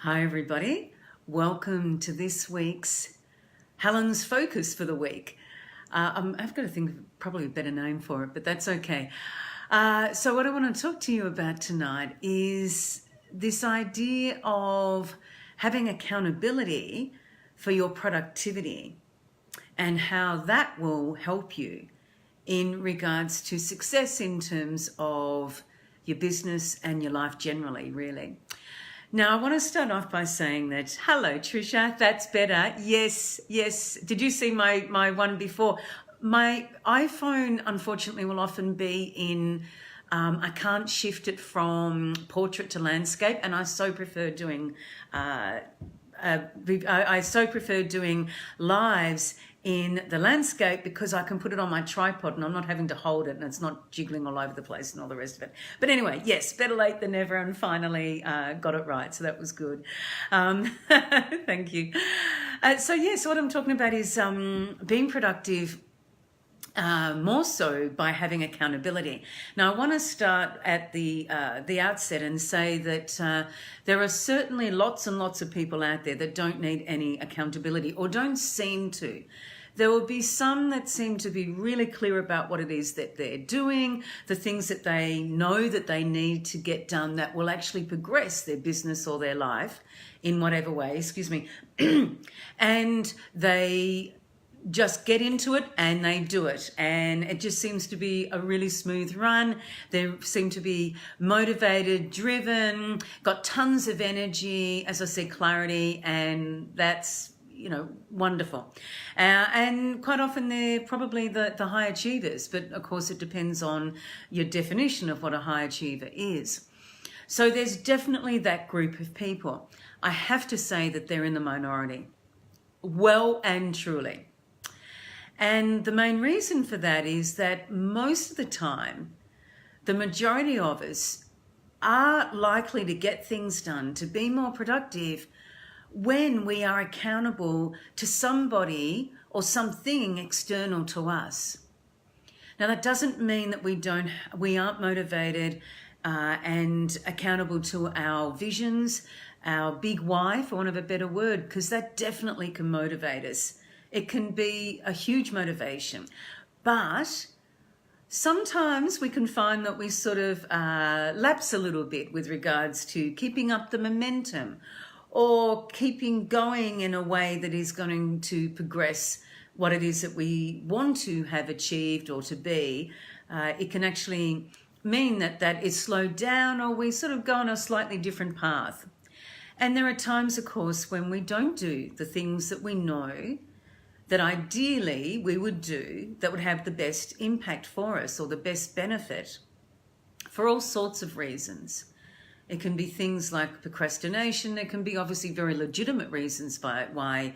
Hi everybody, welcome to this week's Helen's Focus for the week. I've got to think of probably a better name for it, but that's okay. So what I want to talk to you about tonight is this idea of having accountability for your productivity and how that will help you in regards to success in terms of your business and your life generally, really. Now, I want to start off by saying that, hello, Trisha, that's better. Yes. Did you see my one before? My iPhone, unfortunately, will often be in, I can't shift it from portrait to landscape, and I so prefer doing, I so prefer doing lives in the landscape because I can put it on my tripod and I'm not having to hold it and it's not jiggling all over the place and all the rest of it. But anyway, yes, better late than never, and finally got it right. So that was good. Thank you. So what I'm talking about is being productive more so by having accountability. Now, I want to start at the outset and say that there are certainly lots and lots of people out there that don't need any accountability or don't seem to. There will be some that seem to be really clear about what it is that they're doing, the things that they know that they need to get done that will actually progress their business or their life in whatever way, and they just get into it and they do it, and it just seems to be a really smooth run. They seem to be motivated, driven, got tons of energy, as I said, clarity, and that's wonderful. And quite often they're probably the high achievers, but of course it depends on your definition of what a high achiever is. So there's definitely that group of people. I have to say that they're in the minority, well and truly. And the main reason for that is that most of the time, the majority of us are likely to get things done, to be more productive when we are accountable to somebody or something external to us. Now, that doesn't mean that we aren't motivated and accountable to our visions, our big why, for want of a better word, because that definitely can motivate us. It can be a huge motivation, but sometimes we can find that we sort of lapse a little bit with regards to keeping up the momentum or keeping going in a way that is going to progress what it is that we want to have achieved or to be. It can actually mean that is slowed down, or we sort of go on a slightly different path. And there are times, of course, when we don't do the things that we know that ideally we would do that would have the best impact for us or the best benefit, for all sorts of reasons. It can be things like procrastination. There can be obviously very legitimate reasons why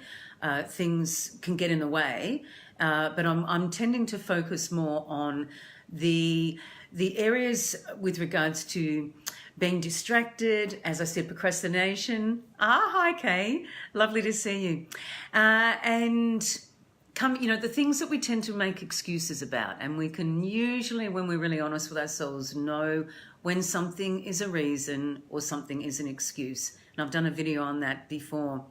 things can get in the way, but I'm tending to focus more on the areas with regards to being distracted, as I said, procrastination. Hi Kay, lovely to see you. And the things that we tend to make excuses about, and we can usually, when we're really honest with ourselves, know when something is a reason or something is an excuse. And I've done a video on that before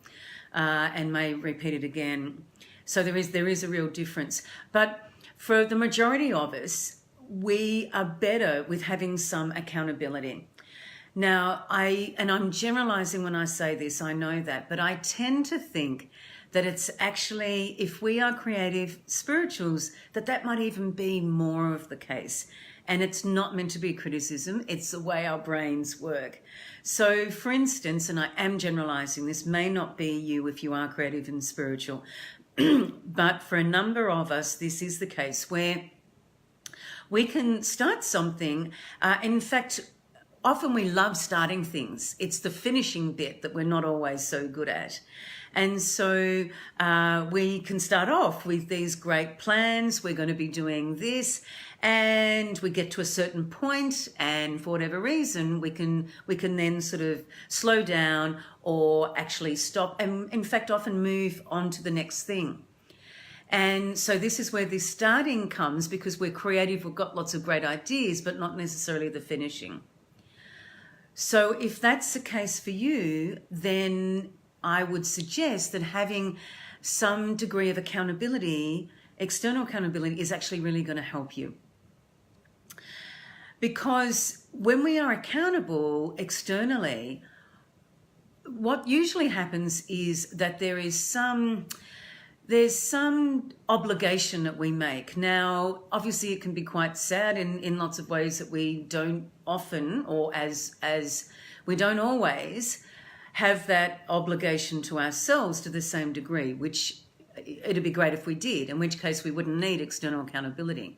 and may repeat it again. So there is a real difference. But for the majority of us, we are better with having some accountability. Now, I'm generalizing when I say this, I know that, but I tend to think that it's actually, if we are creative spirituals, that might even be more of the case. And it's not meant to be criticism, it's the way our brains work. So for instance, and I am generalizing, this may not be you if you are creative and spiritual, but for a number of us, this is the case where we can start something. In fact, often we love starting things. It's the finishing bit that we're not always so good at. And so we can start off with these great plans. We're going to be doing this, and we get to a certain point, and for whatever reason, we can then sort of slow down or actually stop, and in fact often move on to the next thing. And so this is where this starting comes, because we're creative, we've got lots of great ideas, but not necessarily the finishing. So if that's the case for you, then I would suggest that having some degree of accountability, external accountability, is actually really going to help you. Because when we are accountable externally, what usually happens is that there's some obligation that we make. Now, obviously it can be quite sad in lots of ways that we don't often, or as we don't always have that obligation to ourselves to the same degree, which it'd be great if we did, in which case we wouldn't need external accountability.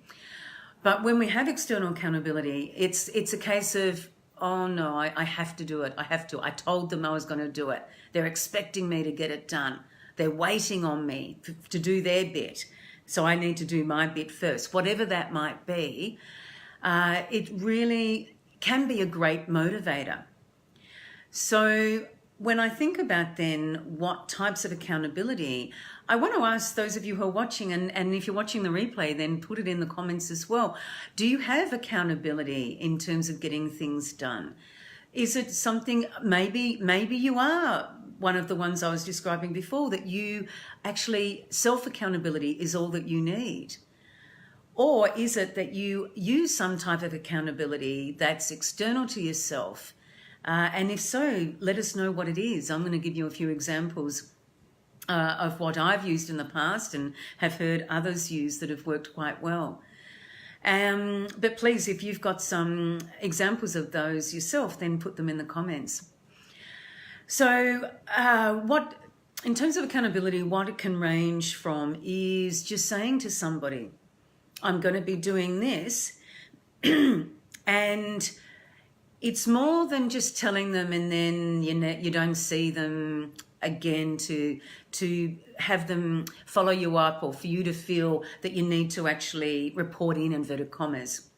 But when we have external accountability, it's a case of, oh no, I have to do it. I told them I was going to do it. They're expecting me to get it done. They're waiting on me to do their bit. So I need to do my bit first. Whatever that might be, it really can be a great motivator. So when I think about then what types of accountability, I want to ask those of you who are watching, and if you're watching the replay, then put it in the comments as well. Do you have accountability in terms of getting things done? Is it something, maybe you are one of the ones I was describing before, that you actually, self-accountability is all that you need? Or is it that you use some type of accountability that's external to yourself? And if so, let us know what it is. I'm going to give you a few examples of what I've used in the past and have heard others use that have worked quite well. But please, if you've got some examples of those yourself, then put them in the comments. So in terms of accountability, what it can range from is just saying to somebody, I'm going to be doing this, and it's more than just telling them and then you don't see them again to have them follow you up, or for you to feel that you need to actually report in inverted commas.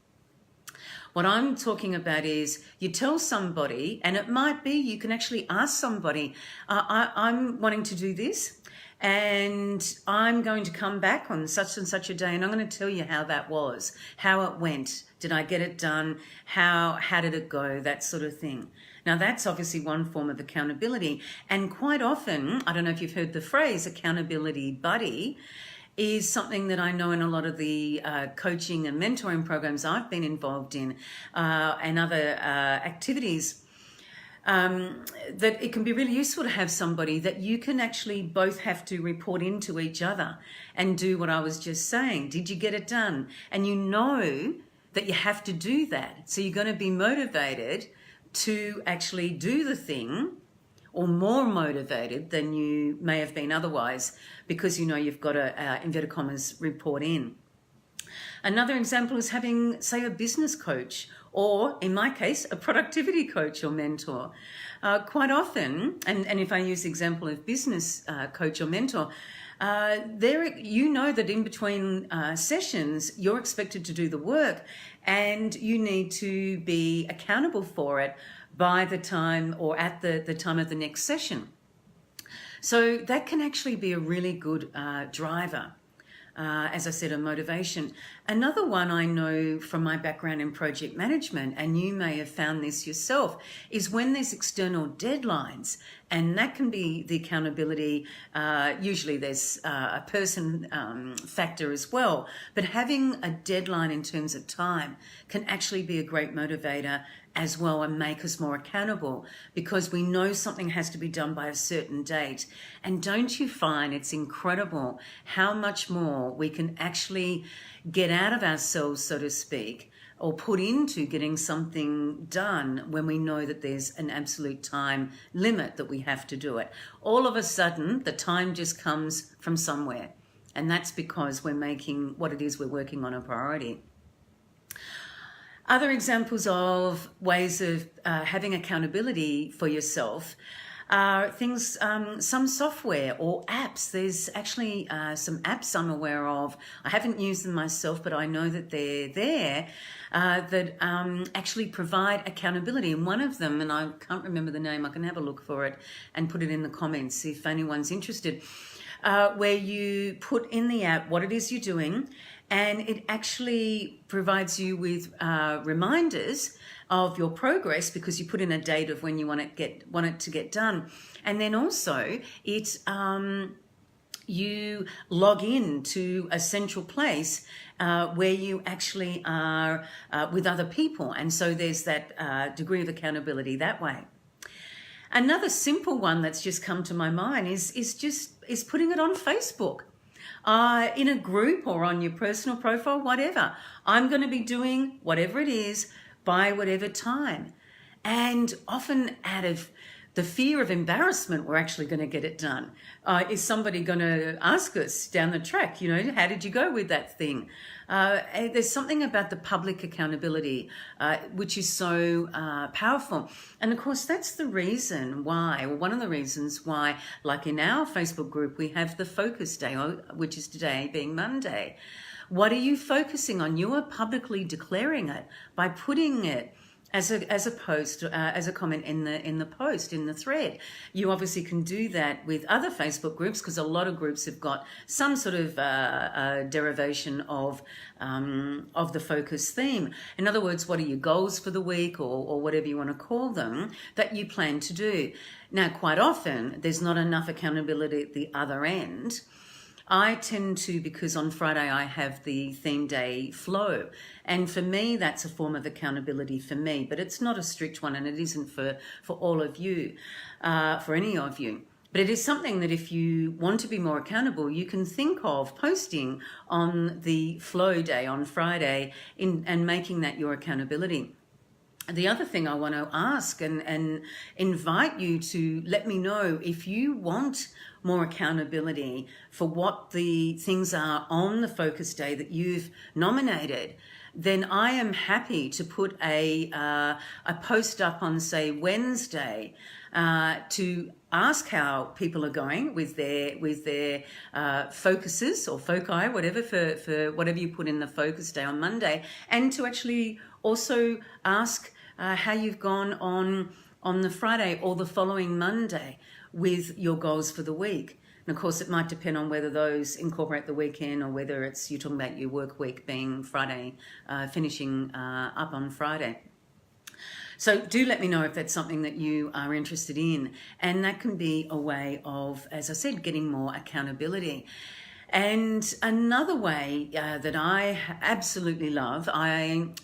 What I'm talking about is you tell somebody, and it might be you can actually ask somebody, I'm wanting to do this, and I'm going to come back on such and such a day, and I'm going to tell you how that was, how it went. Did I get it done? How did it go? That sort of thing. Now, that's obviously one form of accountability. And quite often, I don't know if you've heard the phrase accountability buddy, is something that I know in a lot of the coaching and mentoring programs I've been involved in, and other activities, that it can be really useful to have somebody that you can actually both have to report into each other and do what I was just saying. Did you get it done? And you know that you have to do that. So you're going to be motivated to actually do the thing, or more motivated than you may have been otherwise, because you know you've got to, inverted commas, report in. Another example is having, say, a business coach, or in my case, a productivity coach or mentor. Quite often, and if I use the example of business coach or mentor, you know that in between sessions, you're expected to do the work, and you need to be accountable for it by the time, or at the time of the next session. So that can actually be a really good driver. As I said, a motivation. Another one I know from my background in project management, and you may have found this yourself, is when there's external deadlines, and that can be the accountability. Usually there's a person factor as well, but having a deadline in terms of time can actually be a great motivator as well, and make us more accountable, because we know something has to be done by a certain date. And don't you find it's incredible how much more we can actually get out of ourselves, so to speak, or put into getting something done when we know that there's an absolute time limit that we have to do it. All of a sudden, the time just comes from somewhere, and that's because we're making what it is we're working on a priority. Other examples of ways of having accountability for yourself are things, some software or apps. There's actually some apps I'm aware of. I haven't used them myself, but I know that they're there, that actually provide accountability. And one of them, and I can't remember the name, I can have a look for it and put it in the comments if anyone's interested, where you put in the app what it is you're doing, and it actually provides you with reminders of your progress, because you put in a date of when you want it to get done. And then also you log in to a central place where you actually are with other people. And so there's that degree of accountability that way. Another simple one that's just come to my mind is putting it on Facebook. In a group or on your personal profile, whatever. I'm going to be doing whatever it is by whatever time. And often out of the fear of embarrassment, we're actually going to get it done. Is somebody going to ask us down the track, how did you go with that thing? There's something about the public accountability, which is so powerful. And of course, that's the reason why, or one of the reasons why, like in our Facebook group, we have the focus day, which is today being Monday. What are you focusing on? You are publicly declaring it by putting it as a post, as a comment in the post, in the thread. You obviously can do that with other Facebook groups, because a lot of groups have got some sort of derivation of the focus theme. In other words, what are your goals for the week, or whatever you want to call them, that you plan to do? Now, quite often, there's not enough accountability at the other end. I tend to, because on Friday I have the theme day flow, and for me that's a form of accountability for me, but it's not a strict one, and it isn't for all of you, for any of you. But it is something that if you want to be more accountable, you can think of posting on the flow day on Friday and making that your accountability. The other thing I want to ask and invite you to let me know if you want more accountability for what the things are on the focus day that you've nominated. Then I am happy to put a post up on, say, Wednesday to ask how people are going with their focuses or foci, whatever, for whatever you put in the focus day on Monday, and to actually also ask how you've gone on the Friday or the following Monday with your goals for the week. And of course, it might depend on whether those incorporate the weekend, or whether it's you're talking about your work week being Friday, finishing up on Friday. So do let me know if that's something that you are interested in. And that can be a way of, as I said, getting more accountability. And another way that I absolutely love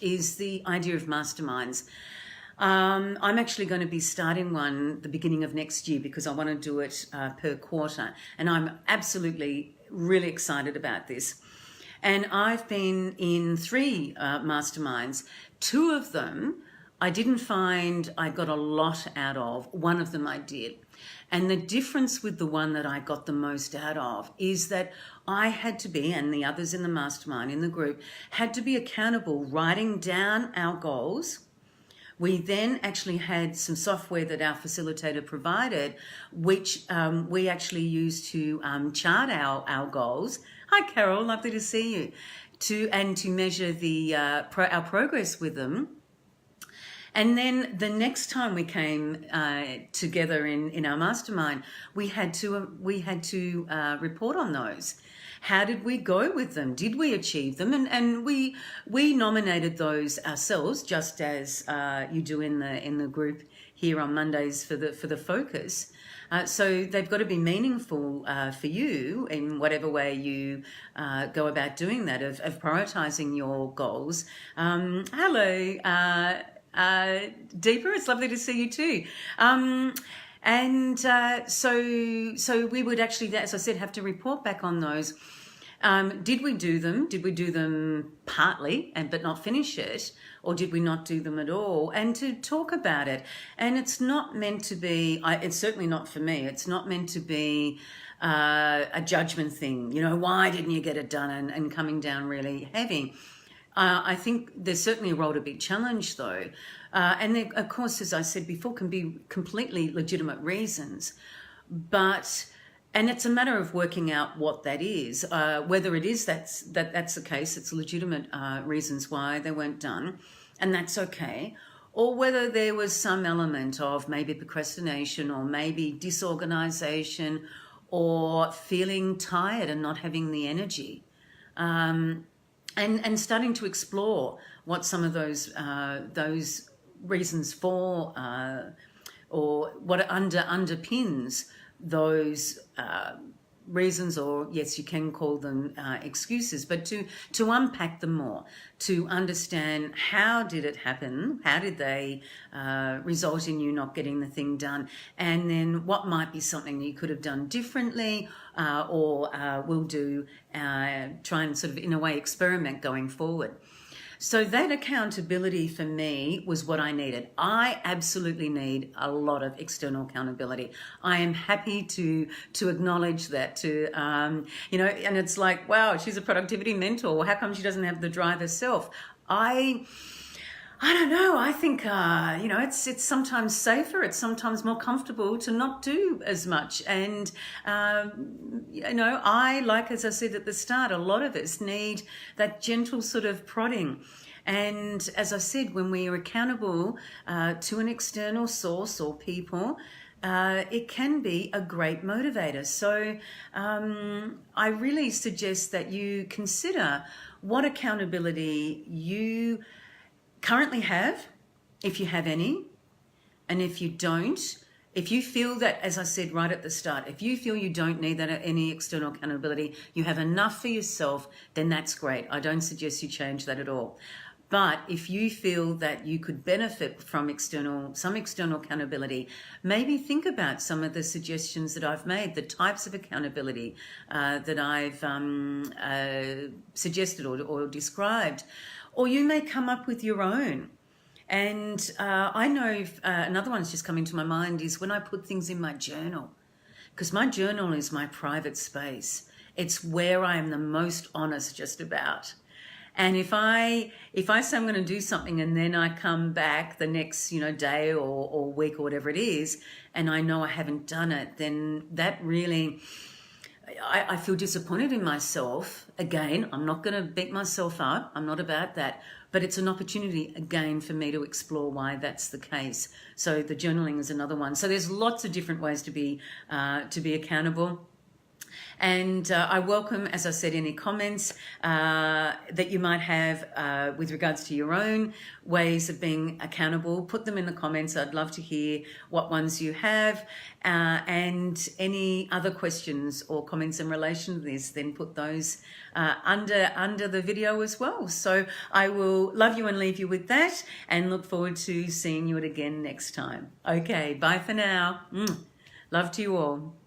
is the idea of masterminds. I'm actually going to be starting one the beginning of next year, because I want to do it per quarter. And I'm absolutely really excited about this. And I've been in 3 masterminds. 2 of them I didn't find I got a lot out of. One of them I did. And the difference with the one that I got the most out of is that I had to be, and the others in the mastermind, in the group, had to be accountable, writing down our goals. We then actually had some software that our facilitator provided, which we actually used to chart our goals. Hi, Carol, lovely to see you. To measure our progress with them. And then the next time we came together in our mastermind, we had to report on those. How did we go with them? Did we achieve them? And we nominated those ourselves, just as you do in the group here on Mondays for the focus. So they've got to be meaningful for you in whatever way you go about doing that, of prioritising your goals. Hello, Deepa, it's lovely to see you too. So we would actually, as I said, have to report back on those. Did we do them? Did we do them partly but not finish it? Or did we not do them at all? And to talk about it. And it's not meant to be, it's certainly not for me, it's not meant to be a judgment thing. Why didn't you get it done, and coming down really heavy. I think there's certainly a role to be challenged, though. And there, of course, as I said before, can be completely legitimate reasons. And it's a matter of working out what that is. Whether it is that's the case, it's legitimate reasons why they weren't done, and that's okay. Or whether there was some element of maybe procrastination, or maybe disorganization, or feeling tired and not having the energy. And starting to explore what some of those reasons for or what underpins those reasons, or yes, you can call them excuses, but to unpack them more, to understand how did it happen, how did they result in you not getting the thing done, and then what might be something that you could have done differently, or will do, try and sort of in a way experiment going forward. So that accountability for me was what I needed. I absolutely need a lot of external accountability. I am happy to acknowledge that, you know, and it's like, wow, she's a productivity mentor. Well, how come she doesn't have the drive herself? I don't know. I think, you know, it's sometimes safer. It's sometimes more comfortable to not do as much. And, you know, as I said at the start, a lot of us need that gentle sort of prodding. And as I said, when we are accountable to an external source or people, it can be a great motivator. So I really suggest that you consider what accountability you currently have, if you have any, and if you don't, if you feel that, as I said right at the start, if you feel you don't need that any external accountability, you have enough for yourself, then that's great. I don't suggest you change that at all. But if you feel that you could benefit from some external accountability, maybe think about some of the suggestions that I've made, the types of accountability that I've suggested or described. Or you may come up with your own. And I know another one's just coming to my mind is when I put things in my journal, because my journal is my private space. It's where I am the most honest just about. And if I say I'm going to do something and then I come back the next, you know, day or week or whatever it is, and I know I haven't done it, then that really, I feel disappointed in myself. Again, I'm not going to beat myself up. I'm not about that. But it's an opportunity, again, for me to explore why that's the case. So the journaling is another one. So there's lots of different ways to be accountable. And I welcome, as I said, any comments that you might have with regards to your own ways of being accountable. Put them in the comments. I'd love to hear what ones you have, and any other questions or comments in relation to this, then put those under the video as well. So I will love you and leave you with that, and look forward to seeing you again next time. Okay, bye for now. Love to you all.